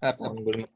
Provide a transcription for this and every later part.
Good.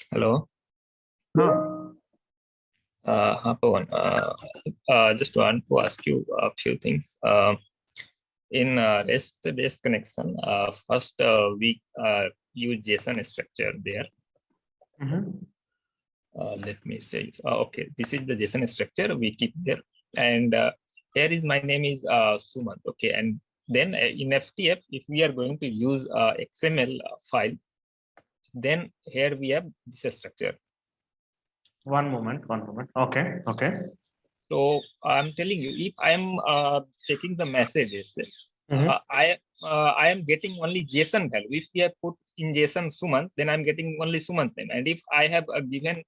Hello. Pawan, just want to ask you a few things. In REST-based connection, first we use JSON structure there. Let me say, okay, this is the JSON structure we keep there. And here is my name is Sumant. Okay, and then in FTF, if we are going to use XML file, then here we have this structure. One moment. Okay. So I'm telling you, if I'm checking the messages, I am getting only JSON value. If we have put in JSON Sumant, then I'm getting only Sumant name. And if I have given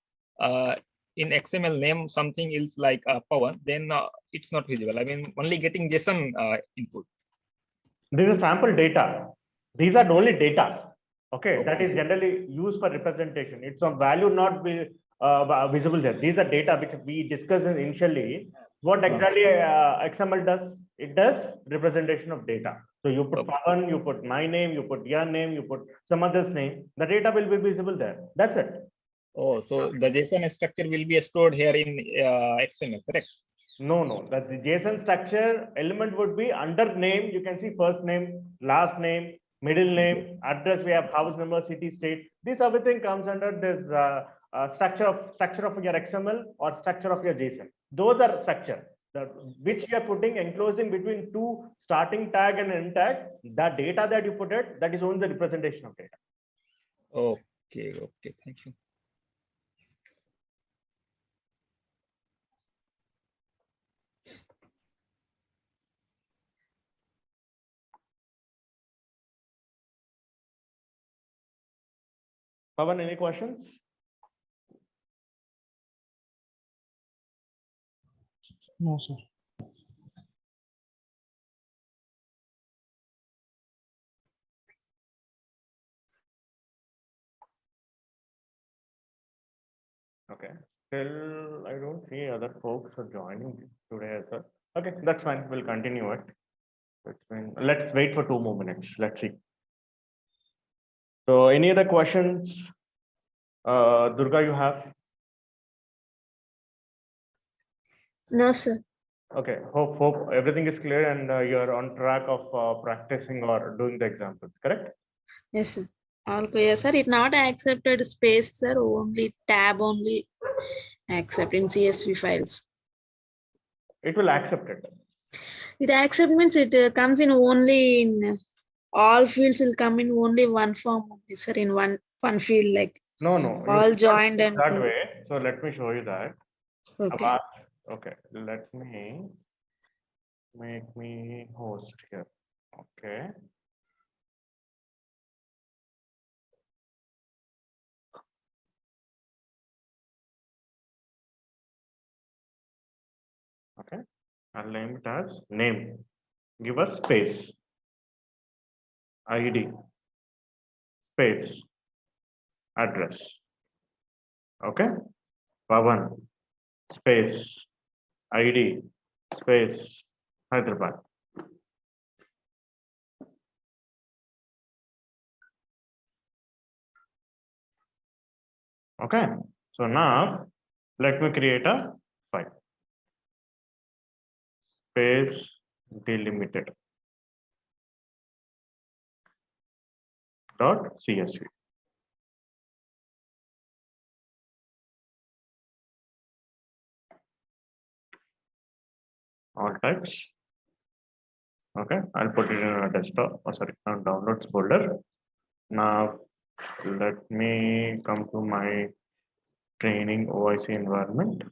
in XML name something else like Pawan, then it's not visible. I mean, only getting JSON input. This is sample data. These are only data. Okay, that is generally used for representation. It's of value not be visible there. These are data which we discussed initially. What exactly XML does? It does representation of data. So you put Pawan, you put my name, you put your name, you put some other's name. The data will be visible there. That's it. Oh, so the JSON structure will be stored here in XML, correct? No. That the JSON structure element would be under name. You can see first name, last name, middle name, address. We have house number, city, state. This everything comes under this structure of your XML or structure of your JSON. Those are structure which you are putting enclosed in between two starting tag and end tag. The data that you put it, that is only the representation of data. Okay. Thank you. Pawan, any questions? No, sir. Okay. Still, I don't see other folks are joining today as well. Okay, that's fine. We'll continue it. Let's wait for 2 more minutes. Let's see. So, any other questions? Durga, you have? No, sir. Okay. Hope everything is clear and you're on track of practicing or doing the examples. Correct? Yes, sir. All clear, sir. It not accepted space, sir. Only tab only accept in CSV files. It will accept it. It accept means it comes in only in all fields will come in only one form, sir. In one field, like No. all joined and that way. So let me show you that. okay. Okay. Let me make me host here. Okay. Okay. I'll name it as name. Give us space. ID. Space. Address. Okay. Pawan. space ID space Hyderabad. Okay, so now let me create a file. Space delimited .csv. All types. Okay, I'll put it in a desktop, on downloads folder. Now let me come to my training OIC environment.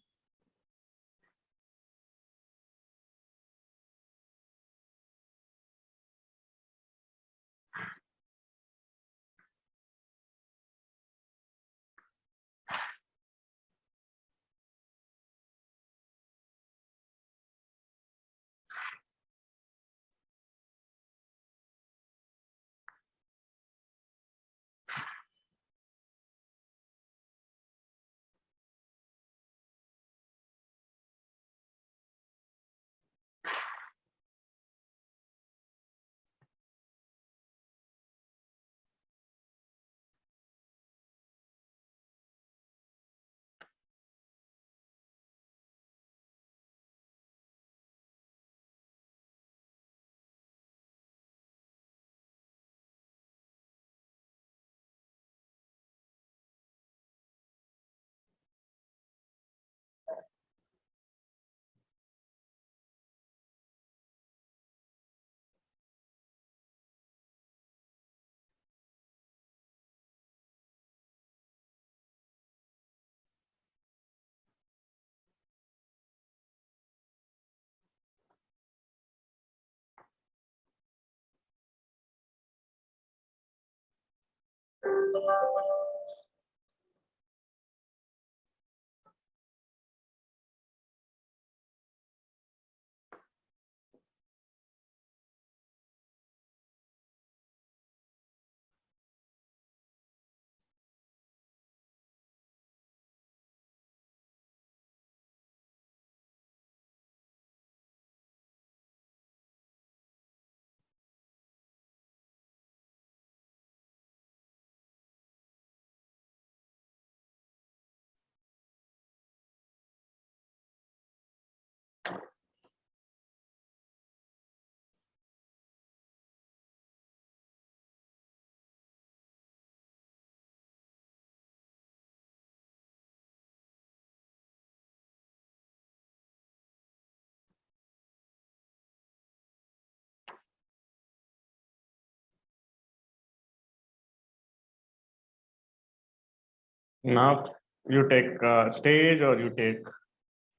Now you take stage or you take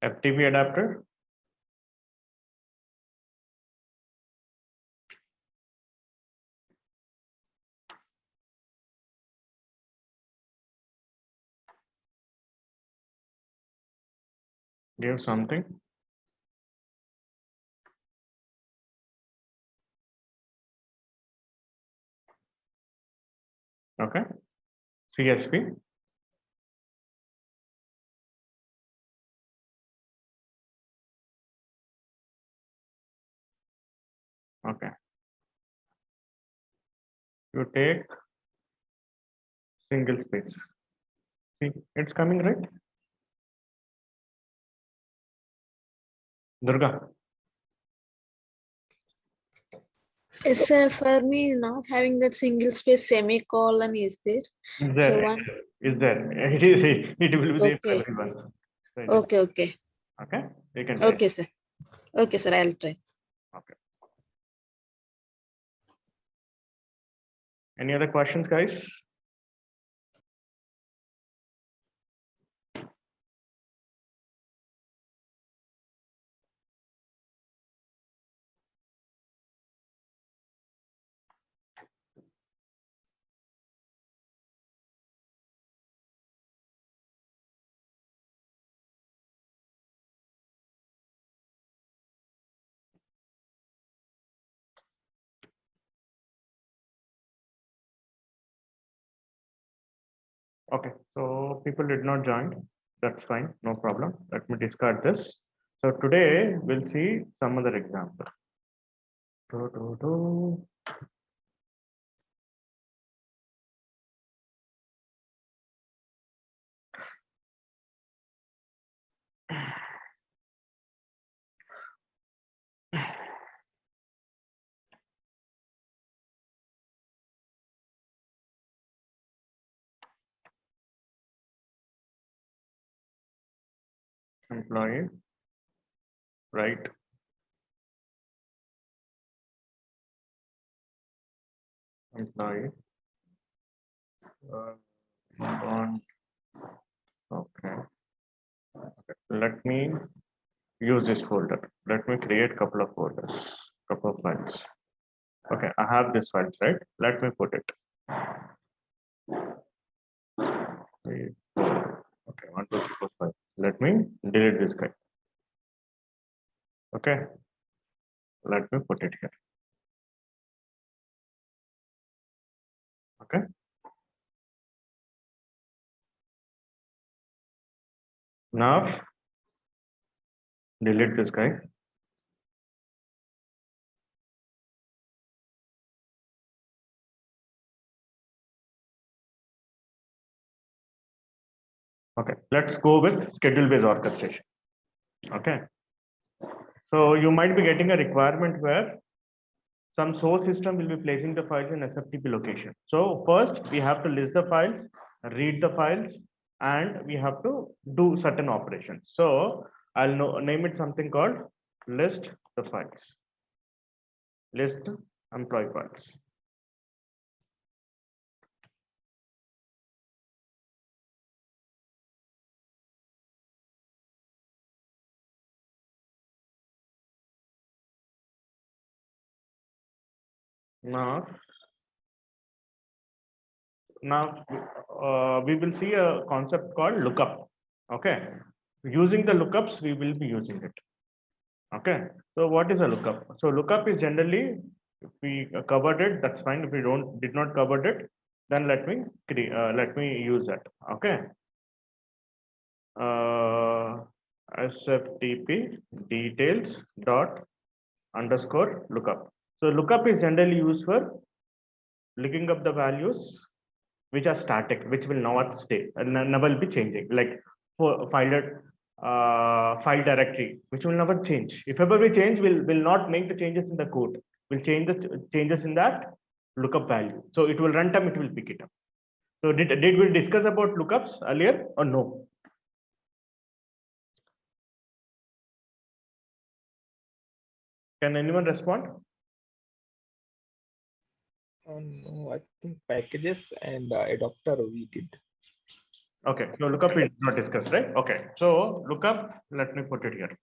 FTP adapter. Give something. Okay, CSP. Okay, you take single space. See, it's coming, right? Durga. Yes, sir. For me, not having that single space semicolon is there. Is So there? one. Is there? It will be there for Okay. everyone. So Okay. Okay. okay, you can try. Okay, sir. Okay, sir. I'll try. Okay. Any other questions, guys? Okay, so people did not join. That's fine, no problem. Let me discard this. So today we'll see some other example. Employee, right? Employee. On. Okay. Let me use this folder. Let me create couple of folders, couple of files. Okay, I have this files, right? Let me put it. 3, 4. Okay, 1, 2, 3, 4, 5. Let me delete this guy. Okay, let me put it here. Okay. Now delete this guy. Okay, let's go with schedule-based orchestration. Okay, so you might be getting a requirement where some source system will be placing the files in SFTP location. So first we have to list the files, read the files, and we have to do certain operations. So I'll name it something called list the files, list employee files. Now we will see a concept called lookup. Okay, using the lookups we will be using it. Okay, so what is a lookup? So lookup is generally, if we covered it, that's fine. If we did not cover it, then let me use that. Okay, SFTP details dot underscore lookup. So lookup is generally used for looking up the values which are static, which will not stay and never be changing, like for file directory, which will never change. If ever we change, will not make the changes in the code. We'll change the changes in that lookup value. So it will run time, it will pick it up. So did we discuss about lookups earlier or no? Can anyone respond? No, I think packages and adapter we did. Okay, so lookup is not discussed, right? Okay, so lookup, let me put it here.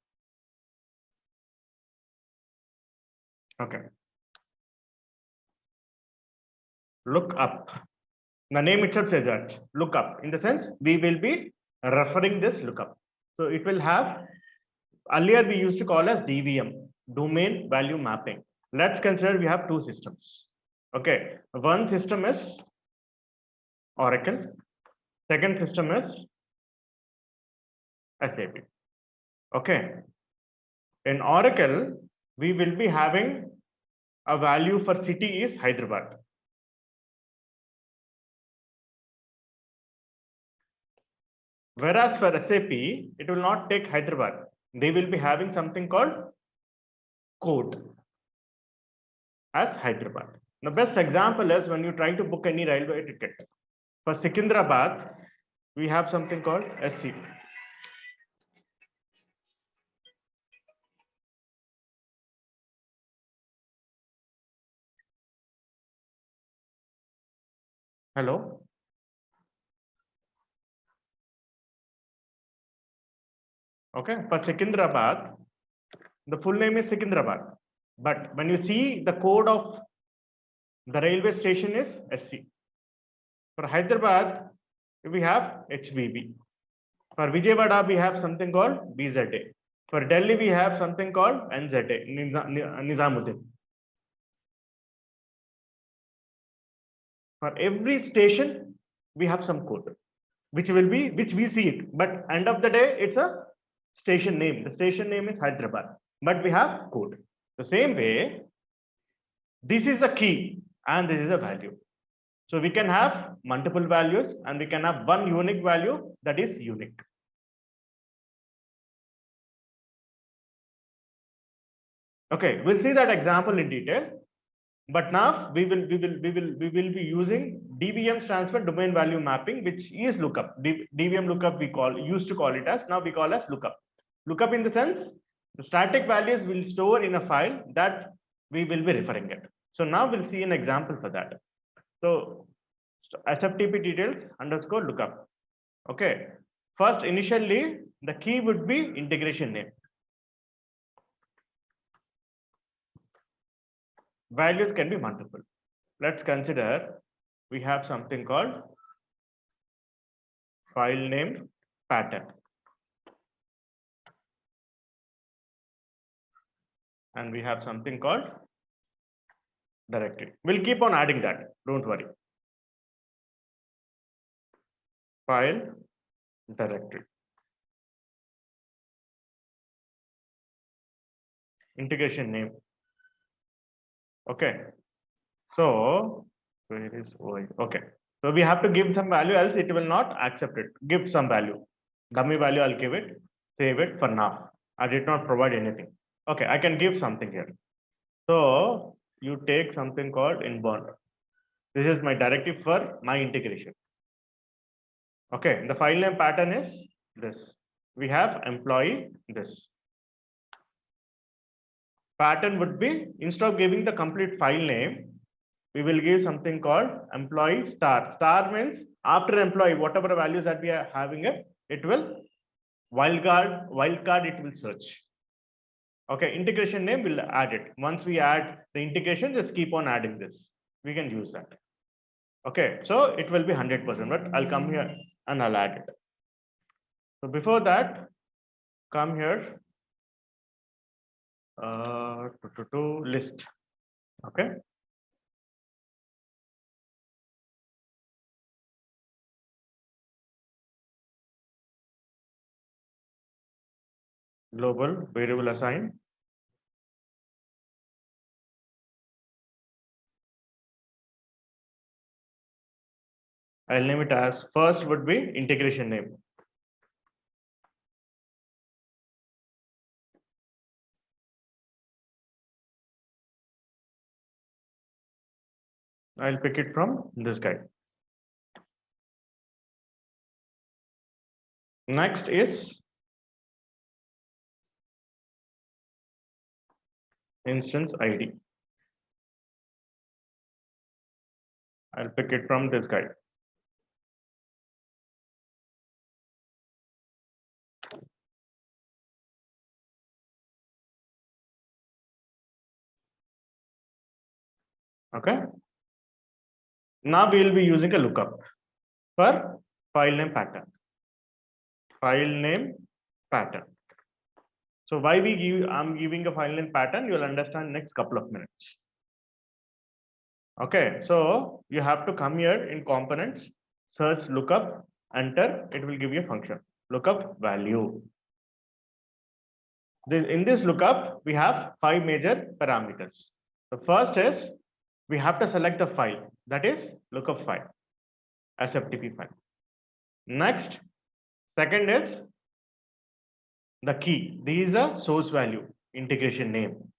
Okay. Look up. The name itself says that lookup. In the sense, we will be referring this lookup. So it will have, earlier we used to call as DVM, domain value mapping. Let's consider we have two systems. Okay, one system is Oracle, second system is SAP. Okay, in Oracle, we will be having a value for city is Hyderabad. Whereas for SAP, it will not take Hyderabad. They will be having something called code as Hyderabad. The best example is when you try to book any railway ticket. For Secunderabad, we have something called SC. Hello? Okay, for Secunderabad, the full name is Secunderabad. But when you see the code of the railway station is SC. For Hyderabad, we have HBB. For Vijayawada, we have something called BZA. For Delhi, we have something called NZA, Nizamuddin. For every station, we have some code. which we see it, but end of the day, it's a station name. The station name is Hyderabad, but we have code. The same way, this is a key and this is a value. So we can have multiple values and we can have one unique value that is unique. Okay, we'll see that example in detail. But now we will be using DVM transfer domain value mapping, which is lookup. DVM lookup we used to call it as, now we call as lookup. Lookup in the sense the static values will store in a file that we will be referring it. So now we'll see an example for that. So SFTP details underscore lookup. Okay. First, initially the key would be integration name. Values can be multiple. Let's consider we have something called file name pattern. And we have something called directory. We'll keep on adding that. Don't worry. File directory. Integration name. Okay. So where is OI? Okay. So we have to give some value, else it will not accept it. Give some value. Dummy value, I'll give it. Save it for now. I did not provide anything. Okay, I can give something here. So you take something called inbound. This is my directive for my integration. Okay, the file name pattern is this. We have employee this. Pattern would be, instead of giving the complete file name, we will give something called employee star. Star means after employee, whatever values that we are having it will wildcard it will search. Okay, integration name will add it. Once we add the integration, just keep on adding this. We can use that. Okay, so it will be 100%, but I'll come here and I'll add it. So before that, come here to list. Okay. Global variable assign. I'll name it as, first would be integration name. I'll pick it from this guy. Next is instance ID. I'll pick it from this guy. Okay. Now we will be using a lookup for file name pattern. File name pattern. So why I'm giving a file name pattern, you will understand next couple of minutes. Okay, so you have to come here in components, search lookup, enter, it will give you a function, lookup value. In this lookup, we have 5 major parameters. The first is we have to select the file, that is lookup file, SFTP file. Next, second is the key. This is a source value, integration name.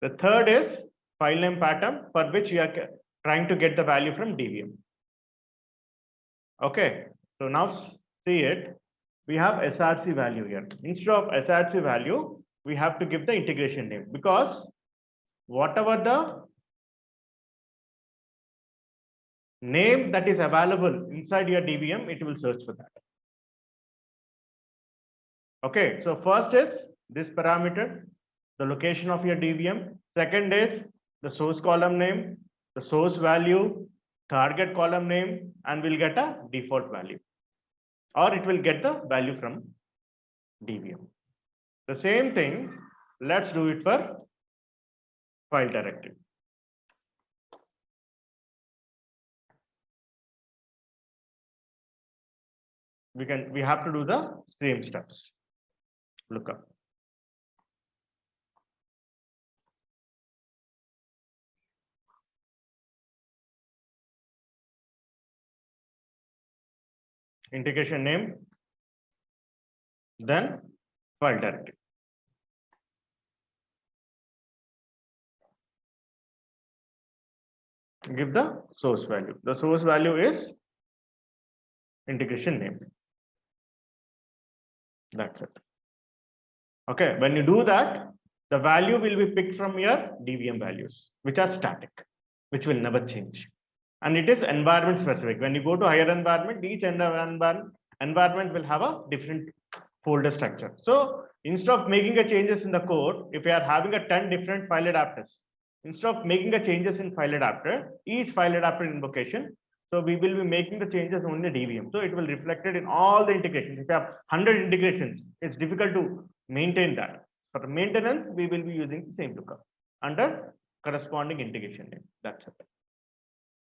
The third is file name pattern, for which we are trying to get the value from DVM. Okay, so now see it. We have SRC value here. Instead of SRC value, we have to give the integration name, because whatever the name that is available inside your DVM, it will search for that. Okay, so first is this parameter, the location of your DVM. Second is the source column name, the source value, target column name, and we'll get a default value, or it will get the value from DVM. The same thing, let's do it for file directory. we have to do the same steps. Lookup. Integration name, then file directory. Give the source value. The source value is integration name. That's it. Okay, when you do that, the value will be picked from your DVM values, which are static, which will never change. And it is environment specific. When you go to higher environment, each environment will have a different folder structure. So instead of making a changes in the code, if you are having a 10 different file adapters, instead of making a changes in file adapter, each file adapter invocation, so we will be making the changes only DVM. So it will reflect it in all the integrations. If you have 100 integrations, it's difficult to maintain that. For maintenance, we will be using the same lookup under corresponding integration name. That's it.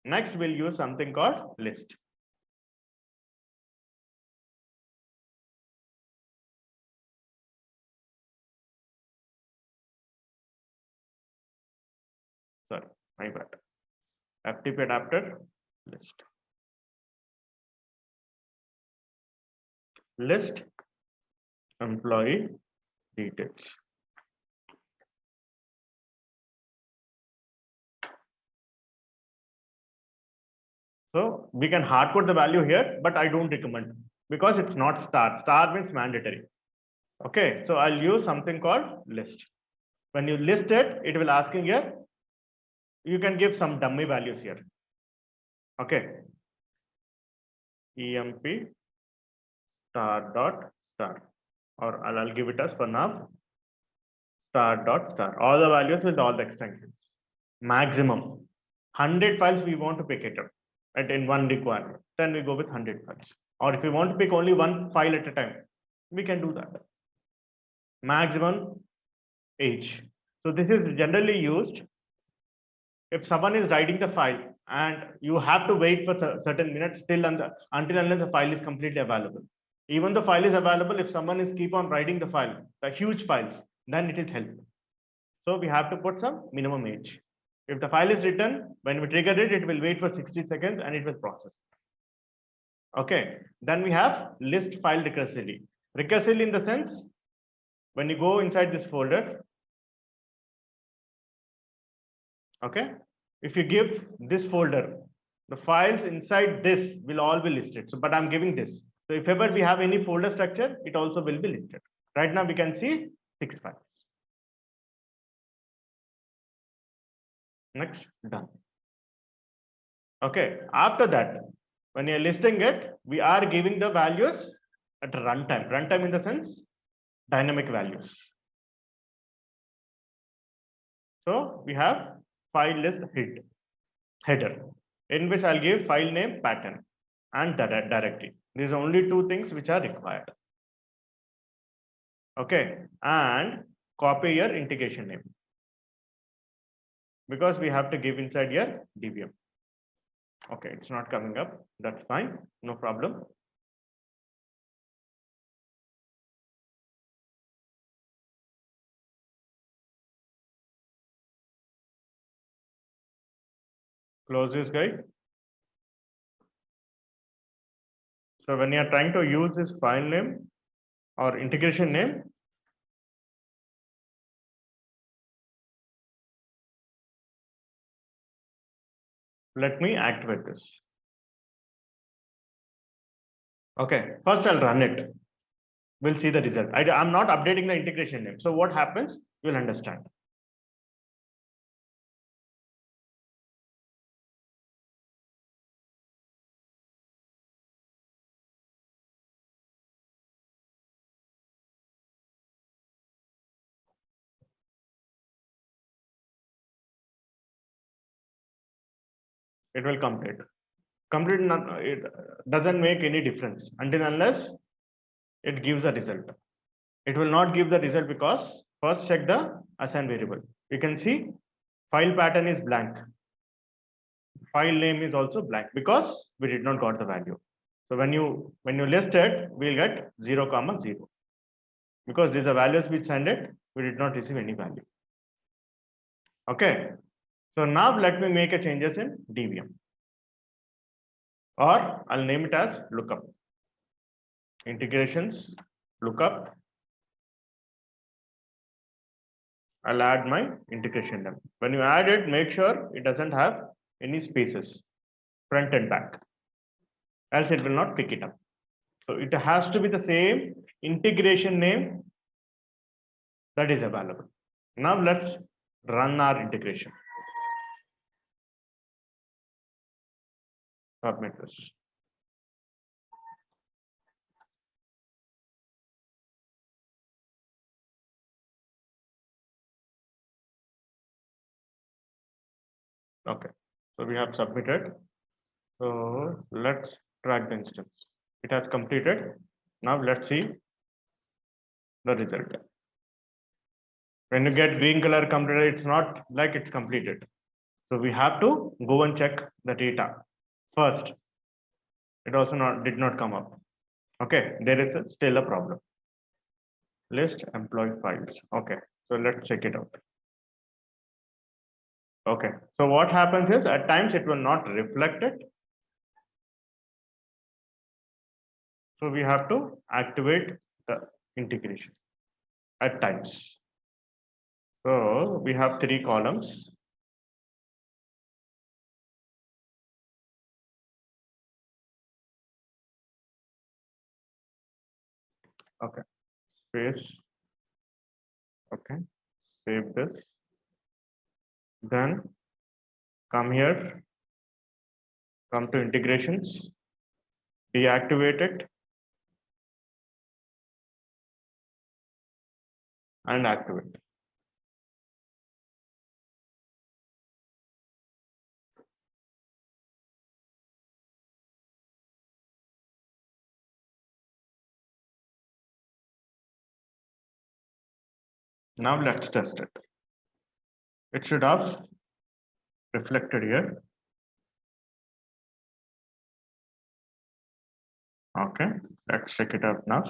Next, we'll use something called list. Sorry, my bad. FTP adapter list. List employee details. So we can hard code the value here, but I don't recommend because it's not star. Star means mandatory. Okay, so I'll use something called list. When you list it, it will asking here. You can give some dummy values here. Okay. EMP star dot star, or I'll give it as for now star dot star. All the values with all the extensions. Maximum 100 files we want to pick it up at in one requirement. Then we go with 100 files. Or if we want to pick only one file at a time, we can do that. Maximum age. So this is generally used if someone is writing the file and you have to wait for certain minutes till until unless the file is completely available. Even the file is available, if someone is keep on writing the file, the huge files, then it is helpful. So we have to put some minimum age. If the file is written, when we trigger it, it will wait for 60 seconds and it will process. Okay, then we have list file recursively. Recursively in the sense, when you go inside this folder, okay, if you give this folder, the files inside this will all be listed. So, but I'm giving this. So if ever we have any folder structure, it also will be listed. Right now we can see 6 files. Next, done. Okay, after that, when you're listing it, we are giving the values at runtime. Runtime in the sense, dynamic values. So we have file list header, in which I'll give file name, pattern, and directory. These are only 2 things which are required. Okay, and copy your integration name, because we have to give inside here DVM. Okay, it's not coming up. That's fine, no problem. Close this guy. So when you are trying to use this file name or integration name, let me activate this. Okay, first I'll run it. We'll see the result. I'm not updating the integration name. So what happens, you'll understand. It will complete. It doesn't make any difference until unless it gives a result. It will not give the result because first check the assign variable. You can see file pattern is blank. File name is also blank because we did not got the value. So when you list it, we'll get 0, 0. Because these are values which send it, we did not receive any value. Okay. So now let me make a changes in DVM. Or I'll name it as lookup. Integrations, lookup. I'll add my integration name. When you add it, make sure it doesn't have any spaces, front and back, else it will not pick it up. So it has to be the same integration name that is available. Now let's run our integration. Submit this. Okay, so we have submitted. So let's track the instance. It has completed. Now let's see the result. When you get green color completed, it's not like it's completed. So we have to go and check the data first. It also did not come up. Okay, there is still a problem. List employee files. Okay, so let's check it out. Okay, so what happens is at times it will not reflect it. So we have to activate the integration at times. So we have 3 columns. Okay, space. Okay, save this. Then come here, come to integrations, deactivate it, and activate. Now let's test it. It should have reflected here. Okay, let's check it out now.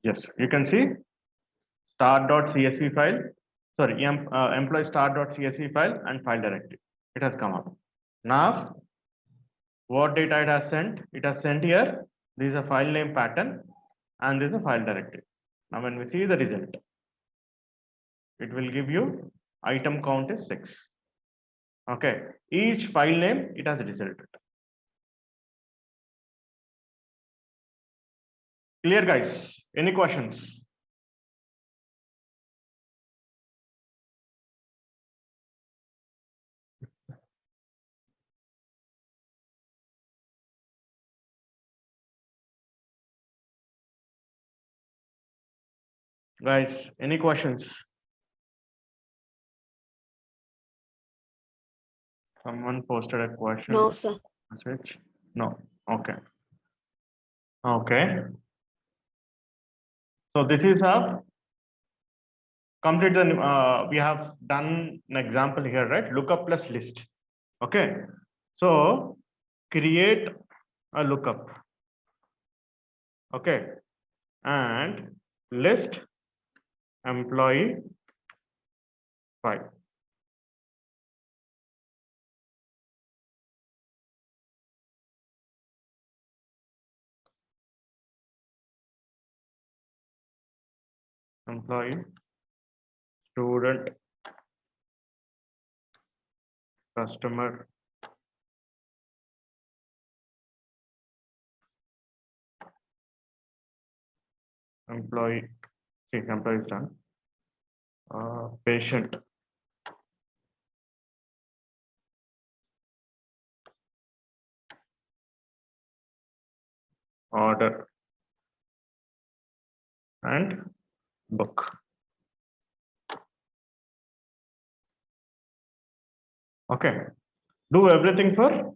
Yes, you can see star.csv file, sorry, employee star.csv file and file directory. It has come up. Now, what data it has sent? It has sent here. This is a file name pattern and this is a file directory. Now, when we see the result, it will give you item count is 6. Okay, each file name it has resulted. Clear, guys? Any questions? Guys, any questions? Someone posted a question. No, sir. Message? No. Okay. Okay. So this is a complete the we have done an example here, right? Lookup plus list. Okay. So create a lookup. Okay. And list employee file. Employee, student, customer, employee, see, employee is done. Patient, order, and book. Okay. Do everything for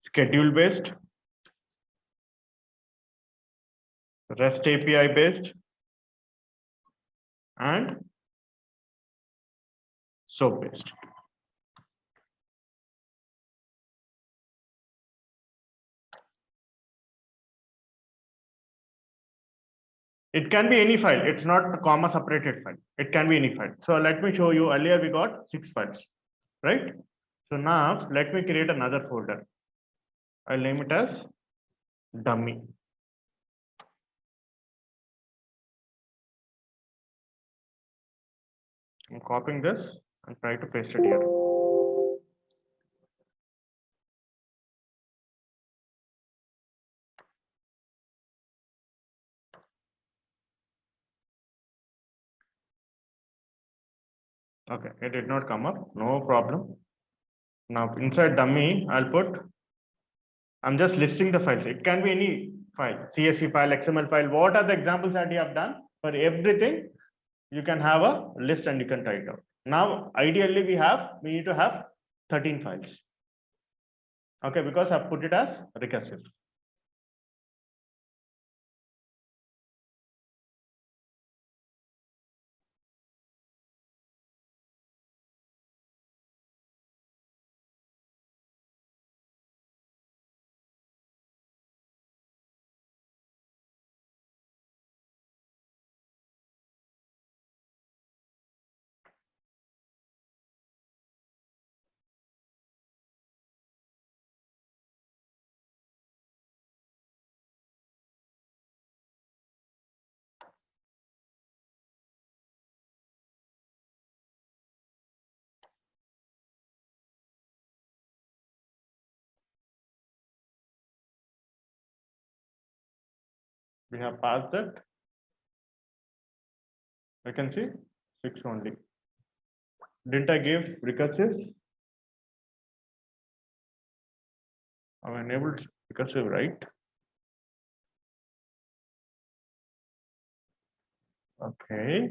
schedule based, REST API based and SOAP based. It can be any file. It's not a comma separated file. It can be any file. So let me show you. Earlier we got 6 files, right? So now let me create another folder. I'll name it as dummy. I'm copying this and try to paste it here. Okay, it did not come up. No problem. Now inside dummy, I'm just listing the files. It can be any file, CSV file, XML file. What are the examples that you have done? For everything, you can have a list and you can try it out. Now, ideally, we need to have 13 files. Okay, because I've put it as recursive. We have passed that. I can see 6 only. Didn't I give recursive? I've enabled recursive, right? Okay.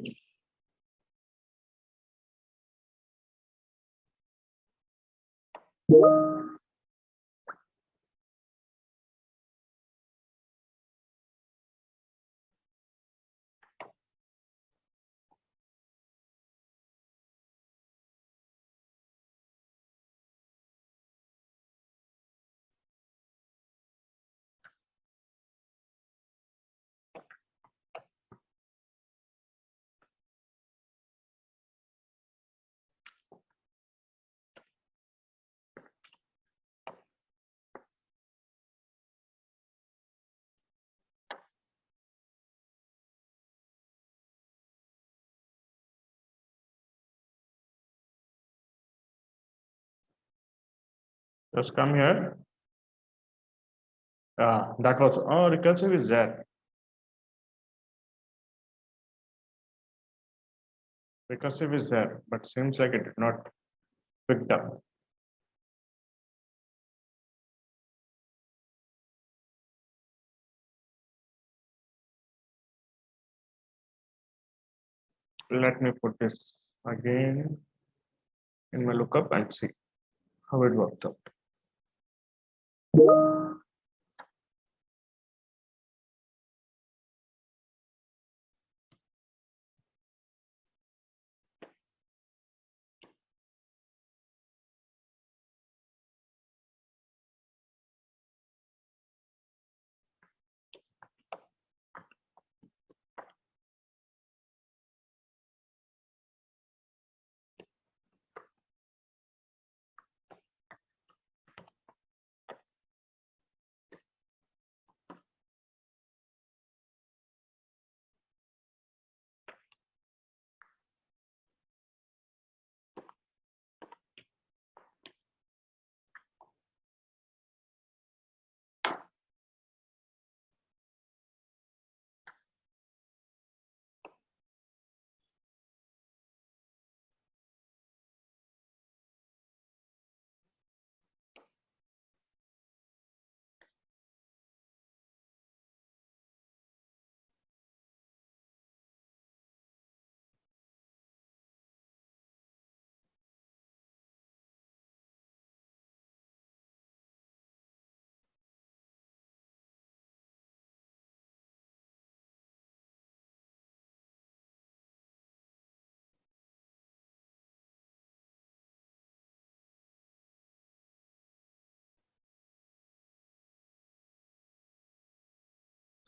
Just come here. That was, recursive is there. Recursive is there, but seems like it did not picked up. Let me put this again in my lookup and see how it worked out.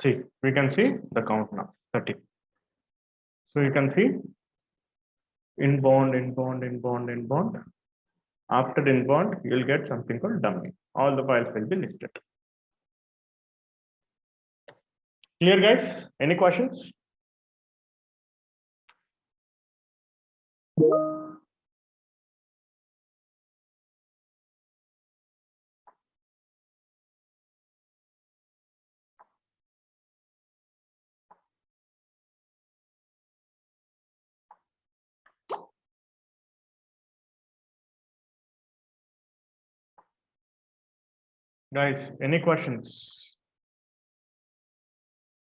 See, we can see the count now, 30. So you can see inbound. After inbound, you'll get something called dummy. All the files will be listed. Clear, guys? Any questions? Guys, any questions?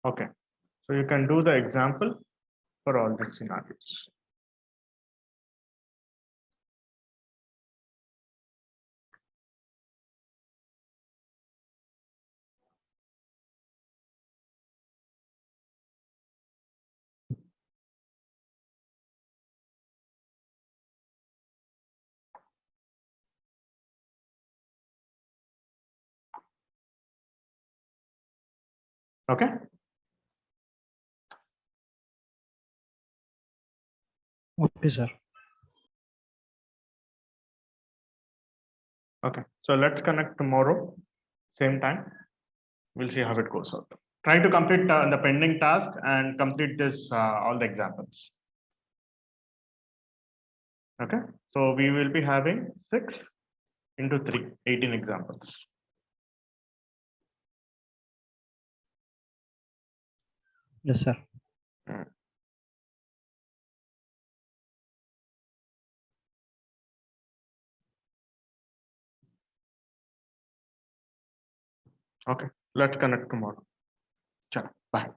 Okay, so you can do the example for all the scenarios. Okay. Okay, sir. Okay, so let's connect tomorrow, same time. We'll see how it goes out. Try to complete the pending task and complete this all the examples. Okay, so we will be having 6 into 3, 18 examples. Yes, sir. Okay, let's connect tomorrow. Ciao, bye.